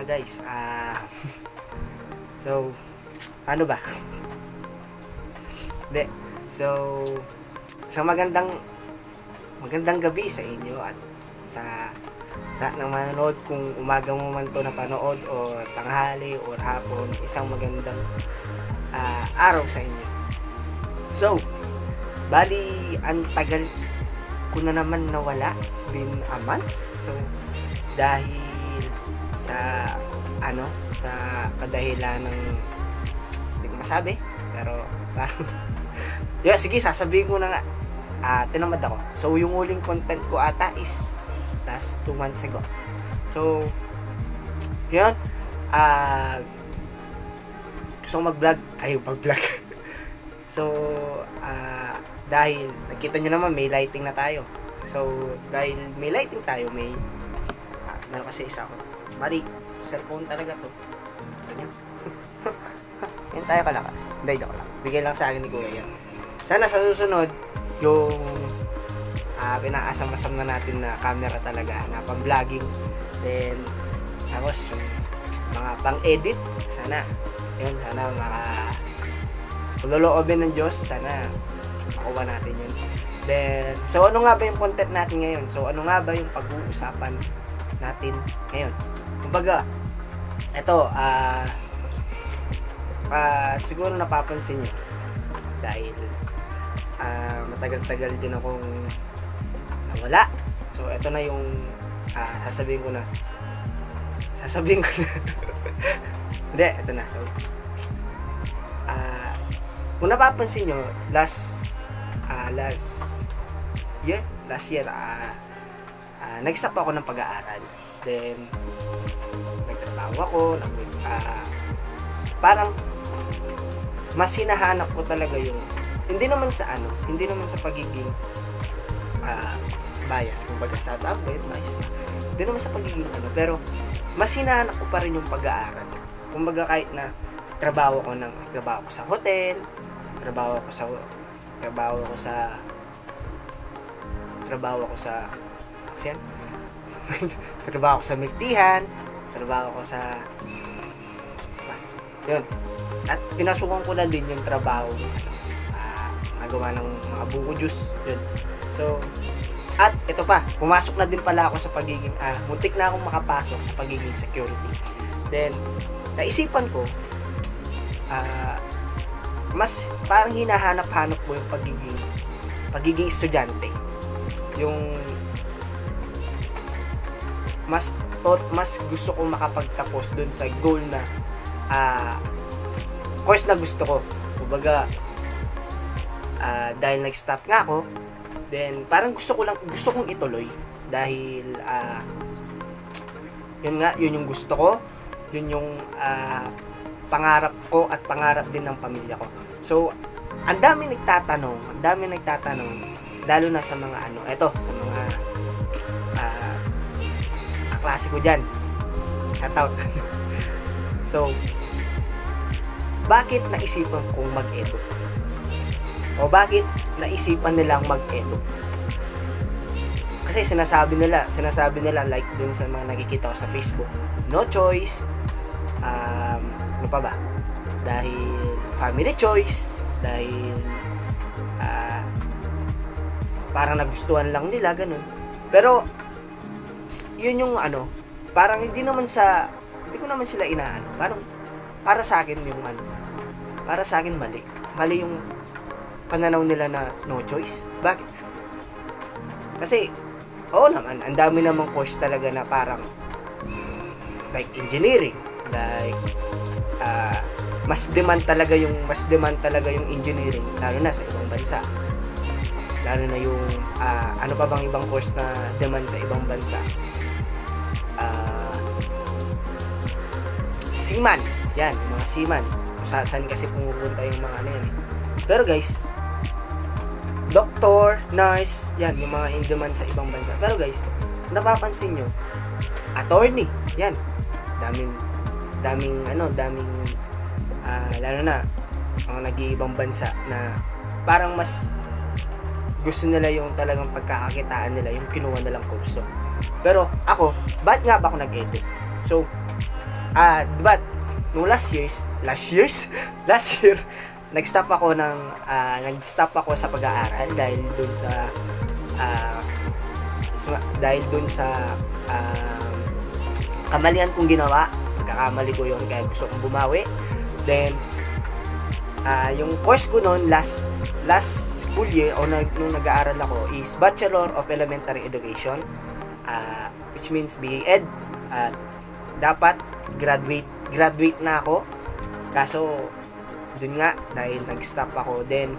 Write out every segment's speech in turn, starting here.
guys, so, ano ba? Hindi. So, isang magandang gabi sa inyo at sa lahat ng manonood, kung umaga mo man to napanood o tanghali o hapon, isang magandang araw sa inyo. So, bali, ang tagal ko na naman nawala. It's been a month. So, dahil sa sa kadahilan ng hindi ko masabi, pero parang sige, sasabihin ko na nga. Tinamad ako. So, yung huling content ko ata is last 2 months ago. So, yun. Gusto ko mag-vlog. So, dahil nakita nyo naman may lighting na tayo. So, dahil may lighting tayo, may meron kasi isa ko. Mari, cellphone talaga to. Ganyan. Yan tayo kalakas. Hindi, ako lang. Bigay lang sa akin ni Kuya yan. Sana sa susunod, yung pinaasam-asam na natin na camera talaga na pang-vlogging. Then, tapos yung mga pang-edit, sana kuloloobin ng Diyos, sana makuha natin yun. Then, so ano nga ba yung content natin ngayon? So ano nga ba yung pag-uusapan natin ngayon? Kumbaga, eto, siguro napapansin nyo dahil matagal-tagal din akong nawala. So eto na yung sasabihin ko na hindi, eto na. So kung napapansin nyo, last year, nag-stop ako ng pag-aaral. Then, nagtrabaho ako, parang mas hinahanap ko talaga yung, hindi naman sa pagiging bias, kumbaga sa tablet, hindi naman sa pagiging pero mas hinahanap ko pa rin yung pag-aaral. Kumbaga kahit na trabaho ko sa hotel, trabaho ko sa miltihan, trabaho ko sa yun. At pinasukan ko na din yung trabaho nagawa ng mga buko juice yun. So, at ito pa, pumasok na din pala ako sa pagiging muntik na akong makapasok sa pagiging security. Then, naisipan ko mas parang hinahanap-hanap ko yung pagiging estudyante. Yung mas gusto kong makapagtapos dun sa goal na course na gusto ko. Kumbaga dahil nag-stop nga ako, then parang gusto kong ituloy dahil yun yung gusto ko, yun yung pangarap ko at pangarap din ng pamilya ko. So, ang dami nagtatanong, lalo na sa mga sa mga kaklase ko dyan. Shout out. So, bakit naisipan kong mag-edu? O bakit naisipan nilang mag-edu? Kasi sinasabi nila like dun sa mga nakikita ko sa Facebook, no choice, ano pa ba? Dahil family choice, dahil parang nagustuhan lang nila, ganun. Pero yun yung parang hindi ko naman sila inaano. Parang para sa akin mali yung pananaw nila na no choice. Bakit? Kasi oo naman, ang dami namang course talaga na parang like engineering, like mas demand talaga yung engineering, lalo na sa ibang bansa. Lalo na yung ano pa bang ibang course na demand sa ibang bansa? Seaman. Yan, yung mga seaman. Saan kasi pumupunta yung mga yan. Pero guys, doctor, nurse, yan, yung mga in demand sa ibang bansa. Pero guys, napapansin nyo, attorney, yan. Daming lalo na mga nag-iibang bansa na parang mas gusto nila yung talagang pagkakakitaan nila, yung kinuha nilang kurso. Pero ako, bakit nga ba ako nag-edit? So, Diba, nung last year, nag-stop ako sa pag-aaral dahil dun sa kamalian kong ginawa. Pagkakamali ko yun, kaya gusto kong bumawi. Then, yung course ko noon last school year o nung nag-aaral ako is Bachelor of Elementary Education, which means BA Ed. Dapat graduate na ako, kaso dun nga dahil nag-stop ako. Then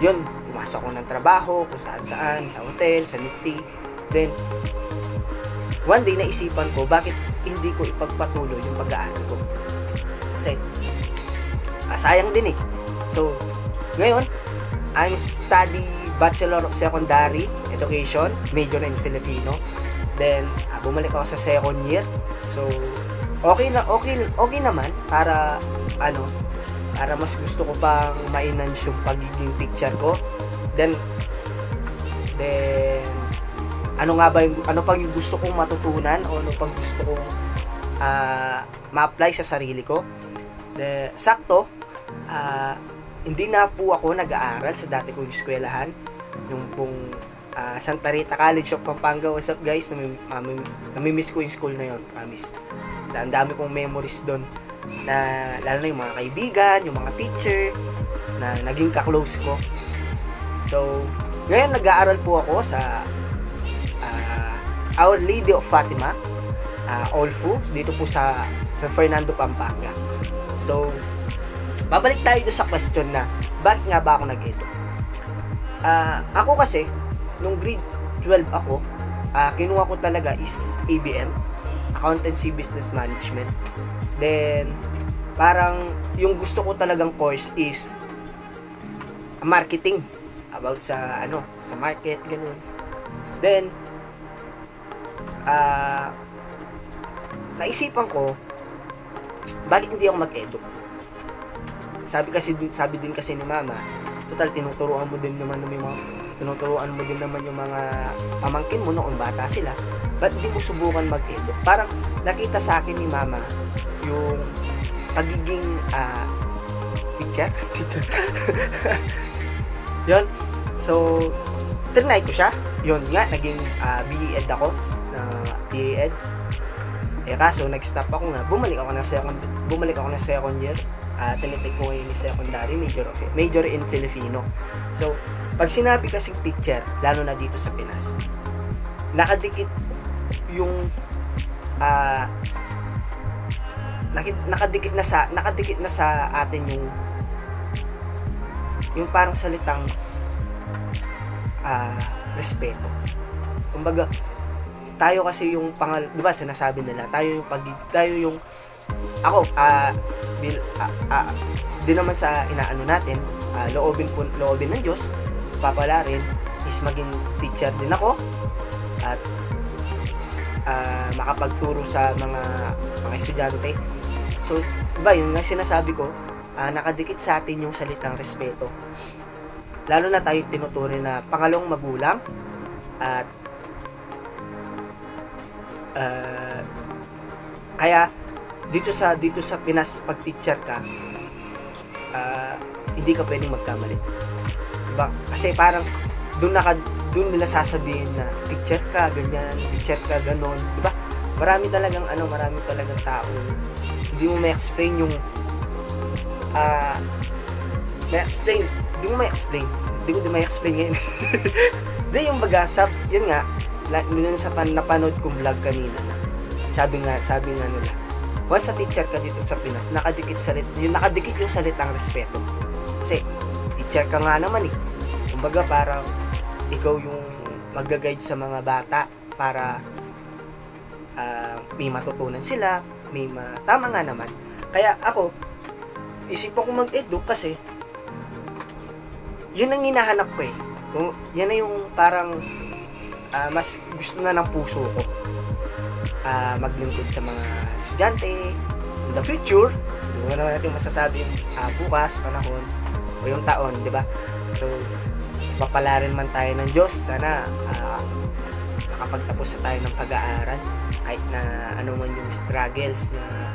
yun, pumasok ako ng trabaho kung saan sa hotel, sa Nifty. Then one day naisipan ko bakit hindi ko ipagpatuloy yung pag-aaral ko, kasi sayang din eh. So ngayon, I'm study Bachelor of Secondary Education, major in Filipino. Then bumalik ako sa second year. So okay naman para mas gusto ko pang ma-enhance yung pagiging teacher ko. Then ano pag yung gusto kong matutunan o ano pag gusto kong ma-apply sa sarili ko. Sakto, hindi na po ako nag-aaral sa dati kong eskwelahan, yung pong Santa Rita College of Pampanga. What's up guys? Namimiss ko yung school na yun, promise. Ang dami kong memories doon, na lalo na yung mga kaibigan, yung mga teacher na naging ka-close ko. So ngayon nag-aaral po ako sa Our Lady of Fatima, Olfu, dito po sa San Fernando, Pampanga. So babalik tayo doon sa question na bakit nga ba ako nag-edu. Ako kasi nung grade 12 ako, kinuha ko talaga is ABM, Accountancy Business Management. Then parang yung gusto ko talagang course is marketing, about sa sa market, ganun. Then naisipan ko bakit hindi ako mag-edu. Sabi din kasi ni mama, total tinuturuan mo din naman yung mga pamangkin mo noong bata sila, ba't hindi mo subukan mag-edu? Parang nakita sa akin ni mama yung pagiging teacher. Yun, so trinay ko siya. Yun nga, naging BA Ed ako, na BA Ed. Kaso nag-stop ako nga, bumalik ako ng second year. Tinitake ko ngayon yung secondary, major in Filipino. So pag sinabi kasing teacher, lalo na dito sa Pinas, nakadikit na sa atin yung parang salitang respeto. Kumbaga, tayo kasi yung di ba sinasabi nila, di naman sa inaano natin, loobin ng Diyos, papala rin is maging teacher din ako at makapagturo sa mga estudyante. So diba, yung nga sinasabi ko, nakadikit sa atin yung salitang respeto, lalo na tayo tinuturing na pangalawang magulang. At kaya dito sa Pinas, pag teacher ka, hindi ka pwedeng magkamali, diba? Kasi parang doon nila sasabihin na teacher ka ganyan, teacher ka ganon, diba? Marami talagang tao, hindi mo ma-explain yung hindi ko ma-explain ngayon. Hindi, yung baga, yun nga, yun sa napanood kong vlog kanina, na sabi nga nila, once sa teacher ka dito sa Pinas, nakadikit yung salitang respeto. Kasi teacher ka nga naman eh. Kumbaga parang ikaw yung mag-guide sa mga bata para may matutunan sila, tama nga naman. Kaya ako, isipan ko mag-edu kasi yun ang hinahanap ko eh. Yan na yung parang mas gusto na ng puso ko. Maglingkod sa mga estudyante in the future. Hindi naman natin masasabi bukas, panahon o yung taon, di ba? So papalarin man tayo ng Diyos, sana makapagtapos na tayo ng pag-aaral kahit na ano man yung struggles na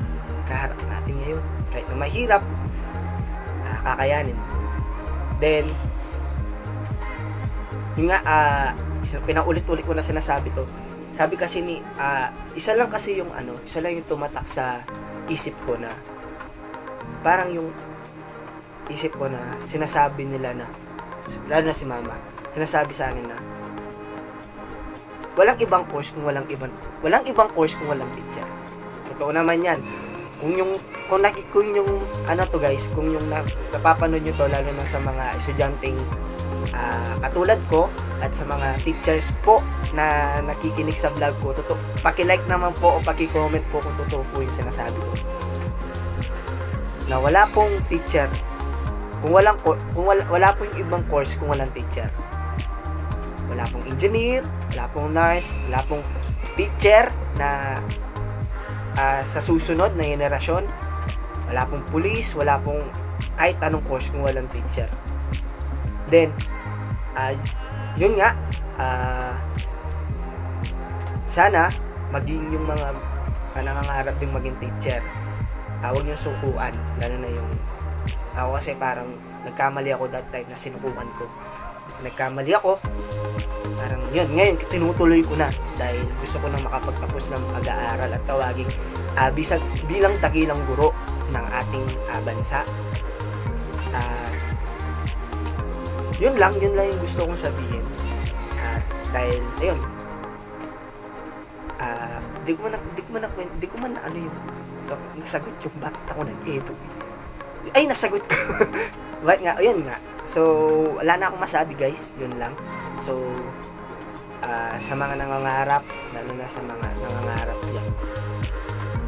pinagkaharap natin ngayon. Kahit na mahirap, kakayanin. Then, yun nga, pinaulit-ulit ko na sinasabi to. Sabi kasi ni, isa lang yung tumatak sa isip ko na, parang yung isip ko na sinasabi nila na, lalo na si mama, sinasabi sa akin na, walang ibang course kung walang course kung walang teacher. Totoo naman yan. Kung yung napapanood nyo to, lalo na sa mga estudyanteng katulad ko at sa mga teachers po na nakikinig sa vlog ko, paki-like naman po o paki-comment po kung totoo po yung sinasabi ko. Na wala pong teacher, wala po yung ibang course kung walang teacher. Wala pong engineer, wala pong nurse, wala pong teacher na sa susunod na henerasyon, wala pong police, wala pong kahit anong course kung walang teacher. Then, yun nga, sana maging yung mga nangangarap ding maging teacher, huwag yung sukuan, lalo na yung ako kasi parang nagkamali ako that time na sinukuan ko. Nagkamali ako, parang yun, ngayon tinutuloy ko na dahil gusto ko nang makapagtapos ng pag-aaral at tawaging bilang dakilang guro ng ating bansa. Yun lang yung gusto kong sabihin. Dahil ayun, di ko man ano yung nasagot yung bakit ako nag-edit. Ay, nasagot ko. Bakit nga, ayun nga. So, wala na akong masabi guys, yun lang. So, sa mga nangangarap, lalo na sa mga nangangarap yan,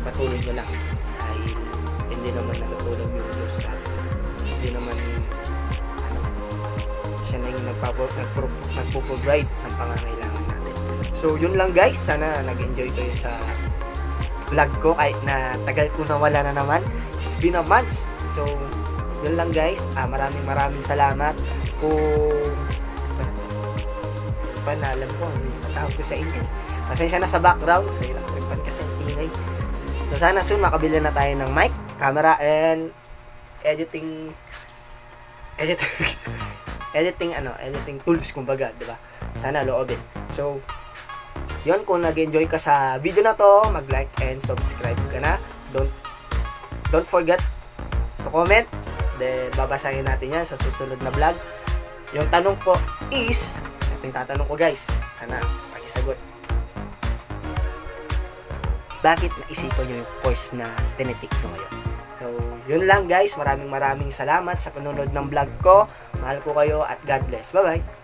patuloy nyo lang. Dahil hindi naman natutulog yung Diyos sa hindi naman siya na yung nagpo-provide ng pangangailangan natin. So, yun lang guys. Sana nag-enjoy kayo sa vlog ko kahit na tagal ko nawala na naman. It's been a month. So, yun lang guys. Maraming salamat kung panalam ko. Hindi matawag ko sa inyo. Pasensya na sa background. Kasi lang kasi ingay. So, sana soon makabili na tayo ng mic, camera, and editing tools kumbaga, 'di ba? Sana loobin. So, 'yon, kung nag-enjoy ka sa video na 'to, mag-like and subscribe ka na. Don't forget to comment. Then babasahin natin 'yan sa susunod na vlog. Yung tanong ko is, ito yung tatanong ko guys. Sana pakisagot. Bakit naisipan nyo yung course na tinitik ko ngayon? So, yun lang guys. Maraming salamat sa panonood ng vlog ko. Mahal ko kayo at God bless. Bye-bye!